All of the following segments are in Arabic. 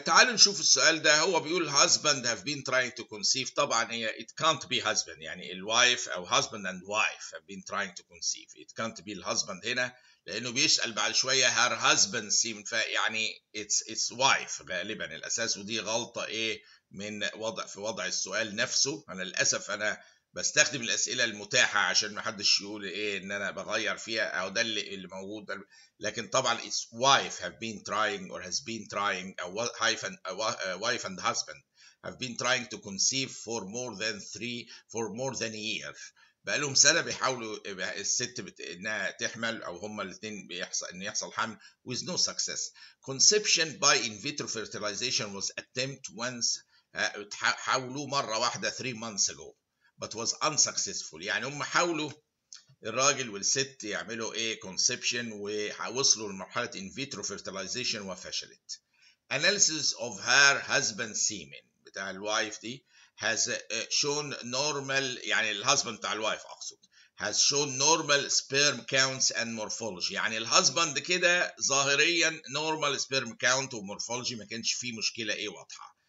تعالوا نشوف السؤال ده. هو بيقول husband have been trying to conceive. طبعا هي it can't be husband، يعني الوايف او husband and wife have been trying to conceive. it can't be الهازبند هنا لانه بيسأل بعد شوية her husband seem، يعني it's wife غالبا الاساس، ودي غلطة من وضع السؤال نفسه. انا للاسف انا بستخدم الاسئله المتاحه عشان ما حدش يقول ان انا بغير فيها او ده اللي موجود ده. لكن طبعا it's wife have been trying or has been trying أو wife and husband have been trying to conceive for more than a year. بقالهم سنة بيحاولوا الست انها تحمل او هما الاثنين يحصل حمل with no success. Conception by in vitro fertilization was attempted once. حاولوا مرة واحدة 3 months ago but was unsuccessful. يعني هم حاولوا الراجل والست يعملوا conception ووصلوا لمرحلة in vitro fertilization وفشلت. Analysis of her husband semen بتاع الوايف دي has shown normal، يعني الهازبند بتاع الوايف اقصد، has shown normal sperm counts and morphology. يعني الهازبند كده ظاهريا normal sperm count ومورفولوجي ما كانش فيه مشكلة واضحة.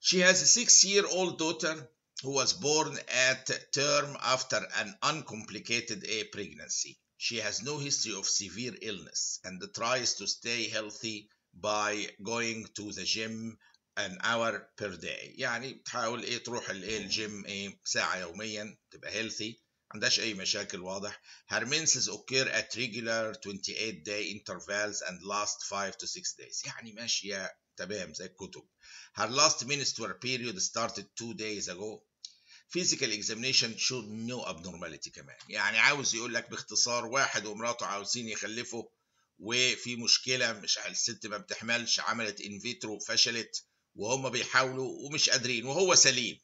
She has a 6-year-old daughter who was born at term after an uncomplicated pregnancy. She has no history of severe illness and tries to stay healthy by going to the gym an hour per day. يعني بتحاول تروح الجيم ساعة يوميا تبقى healthy، عندهاش أي مشاكل واضح. Her menses occur at regular 28-day intervals and last 5 to 6 days. يعني ماشية تمام زي الكتب. Her last menstrual period started 2 days ago. Physical examination showed no abnormality كمان. يعني عاوز يقول لك باختصار واحد ومراته عاوزين يخلفوا وفي مشكلة، مش الست ما بتحملش، عملت ان فيترو فشلت وهم بيحاولوا ومش قادرين وهو سليم.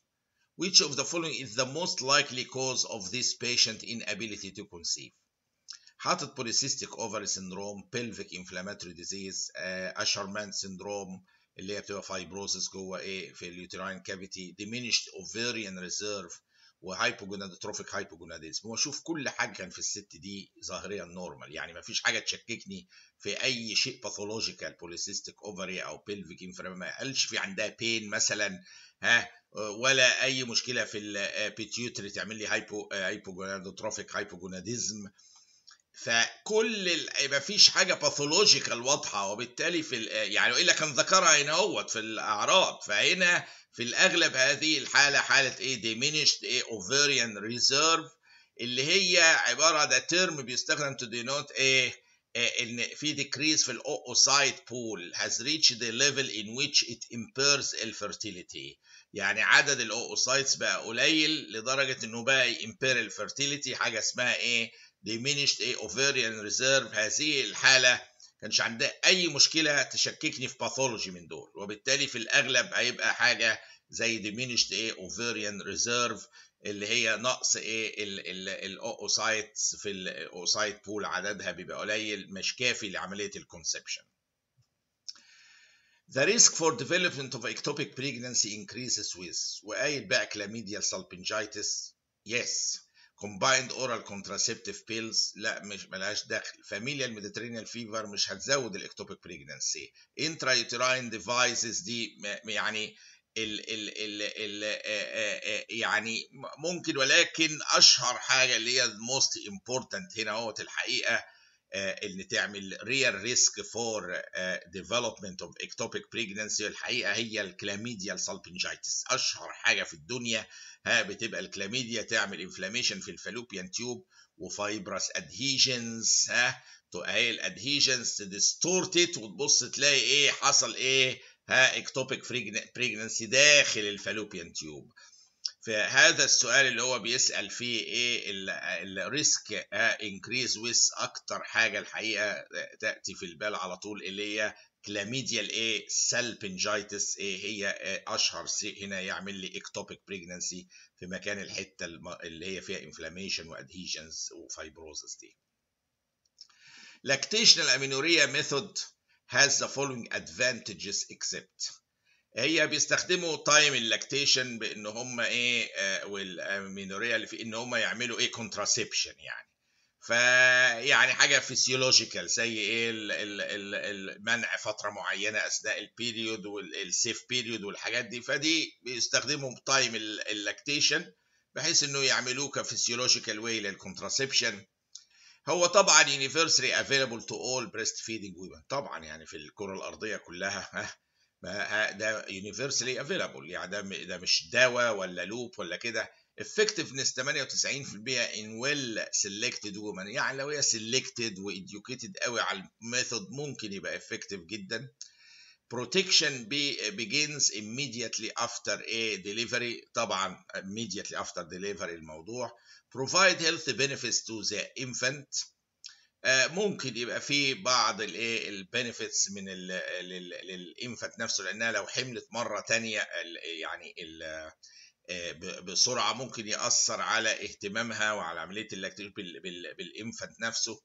Which of the following is the most likely cause of this patient inability to conceive؟ حاطط polycystic ovary syndrome، pelvic inflammatory disease، Asherman syndrome اللي هي بتبقى fibrosis جوه في اليوتراين كافيتي، diminished ovarian reserve، وهايبوجونادوتروفيك هايبوجوناديزم. واشوف كل حاجه كان في الست دي ظاهريا نورمال، يعني ما فيش حاجه تشككني في اي شيء باثولوجيكال. بوليسيستيك اوفري او بيلفيك انفلاماتوري ما قالش في عندها بين مثلا، ولا اي مشكله في البيتيوتري تعمل لي هايبوجونادوتروفيك هايبوجوناديزم. فكل ما فيش حاجه باثولوجيكال واضحه، وبالتالي في يعني والا كان ذكرها هنا اهوت في الاعراض. فهنا في الاغلب هذه الحاله حاله diminished ovarian reserve اللي هي عباره ده ترم بيستخدم to denote ان في decrease في الاوسايت pool has reached the level in which it impairs الفيرتيليتي. يعني عدد الاوسايتس بقى قليل لدرجه انه بقى impairs الفيرتيليتي، حاجه اسمها diminished ovarian reserve. هذه الحالة كانش عندها أي مشكلة تشككني في باثولوجي من دول، وبالتالي في الأغلب هيبقى حاجة زي diminished ovarian reserve اللي هي نقص الأوسايتس في الأوسايت بول، عددها بيبقى قليل مش كافي لعملية الكونسبشن. The risk for development of ectopic pregnancy increases with، وقايل بقى chlamydia salpingitis yes. combined oral contraceptive pills لا مش ملهاش دخل. familial mediterranean fever مش هتزود الاكتوبيك بريجنانسي. intrauterine devices دي يعني يعني ممكن، ولكن اشهر حاجه اللي هي most important هنا هو الحقيقه اللي تعمل real risk for development of ectopic pregnancy الحقيقه هي الكلاميديال سالبنجايتس. اشهر حاجه في الدنيا بتبقى الكلاميديا تعمل انفلاميشن في الفالوبيان تيوب وفايبرس ادهيجنز. اهي الادهيجنز تديستورتت وتبص تلاقي حصل اكتوبيك بريجنانسي داخل الفالوبيان تيوب. فهذا السؤال اللي هو بيسأل فيه الريسك انكريز ويس، اكتر حاجه الحقيقه تاتي في البال على طول اللي هي كلاميديال سالبنجايتس. هي اشهر هنا يعمل لي اكتوبيك بريجنانسي في مكان الحته اللي هي فيها انفلاميشن وادهيجنز وفايبروزس دي. Lactational amenorrhea method has the following advantages except. هي بيستخدموا تايم اللاكتيشن بان هم والامينوريا اللي في ان هم يعملوا كونتراسبشن يعني. فيعني حاجه فيسيولوجيكال زي ايه المنع فتره معينه اثناء البيريود والسيف بيريود والحاجات دي، فدي بيستخدموا تايم اللاكتيشن بحيث انه يعملوه كفيسيولوجيكال واي للكونتراسبشن. هو طبعا universally available to all breastfeeding women، طبعا يعني في الكره الارضيه كلها ده universally available، يعني ده مش دواء ولا لوب ولا كده. effectiveness 98% in well selected women، يعني لو هي selected و educated قوي على الميثود ممكن يبقى effective جدا. protection begins immediately after a delivery، طبعا immediately after delivery الموضوع. provide health benefits to the infant، ممكن يبقى في بعض البنفيتس من للانفانت نفسه، لانها لو حملت مره تانية يعني بسرعه ممكن ياثر على اهتمامها وعلى عمليه اللاكتيشن بالانفانت نفسه.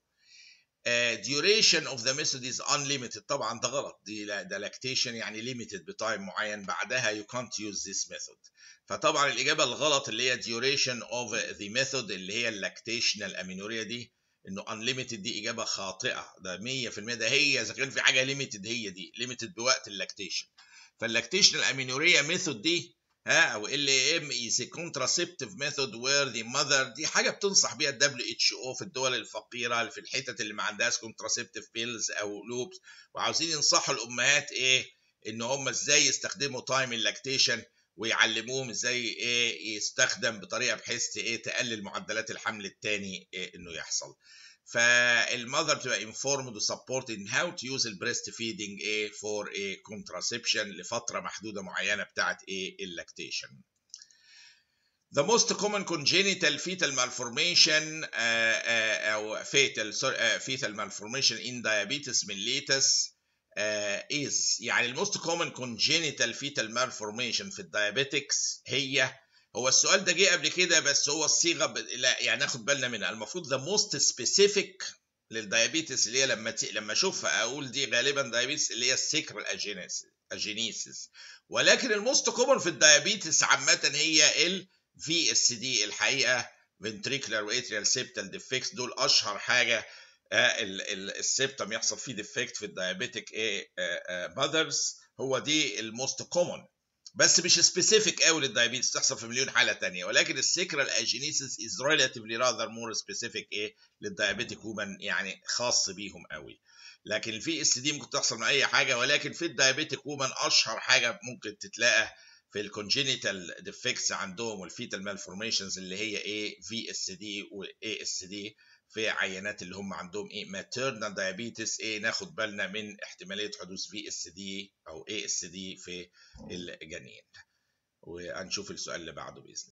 duration of the method is unlimited، طبعا ده غلط، ده لاكتيشن يعني limited بتايم معين، بعدها you can't use this method. فطبعا الاجابه الغلط اللي هي duration of the method اللي هي اللاكتيشنال امينوريا دي، انه unlimited دي اجابه خاطئه، ده 100%، ده هي اذا كان في حاجه limited هي دي limited بوقت اللاكتيشن. فاللاكتيشنال امينوريا ميثود دي او LAM is a contraceptive method where the mother، دي حاجه بتنصح بيها WHO في الدول الفقيره اللي في الحتت اللي ما عندهاش contraceptive pills او لوبس، وعاوزين ينصحوا الامهات ايه ان هم ازاي يستخدموا تايم اللاكتيشن، ويعلموهم ازاي ايه يستخدم بطريقه بحيث ايه تقلل معدلات الحمل الثاني إيه انه يحصل. فالمذر بتبقى informed و supported in how to use البريست فيدنج ايه for a contraception لفتره محدوده معينه بتاعت ايه اللاكتيشن. The most common congenital fetal malformation أو fetal malformation in diabetes mellitus is، يعني ال most common congenital fetal malformation في الديابيتكس هو السؤال ده جه قبل كده بس هو الصيغه لا يعني ناخد بالنا منها. المفروض the most specific للديابيتس اللي هي لما اشوفها اقول دي غالبا ديابيتس اللي هي السيكرال اجينيسيس، ولكن الموست كومن في الديابيتس عامه هي ال VSD الحقيقه ventricular واtrial septal defects، دول اشهر حاجه السبتم يحصل فيه ديفكت في الديابيتك ماذرز، هو دي الموست كومن بس مش سبيسيفيك قوي للدايابيتس، تحصل في مليون حاله تانية. ولكن السيكرال اجينيسيس از ريلاتيفلي راذر مور سبيسيفيك للدايابيتك وومن، يعني خاص بيهم قوي. لكن الفي اس دي ممكن تحصل من اي حاجه، ولكن في الدايابيتك وومن اشهر حاجه ممكن تتلاقى في الكونجينيتال ديفكتس عندهم والفيتال مالفورميشنز اللي هي في اس دي واي اس دي في عينات اللي هم عندهم ماتيرنال دايابيتس ناخد بالنا من احتماليه حدوث في اس دي او اي اس دي في الجنين. وهنشوف السؤال اللي بعده باذن الله.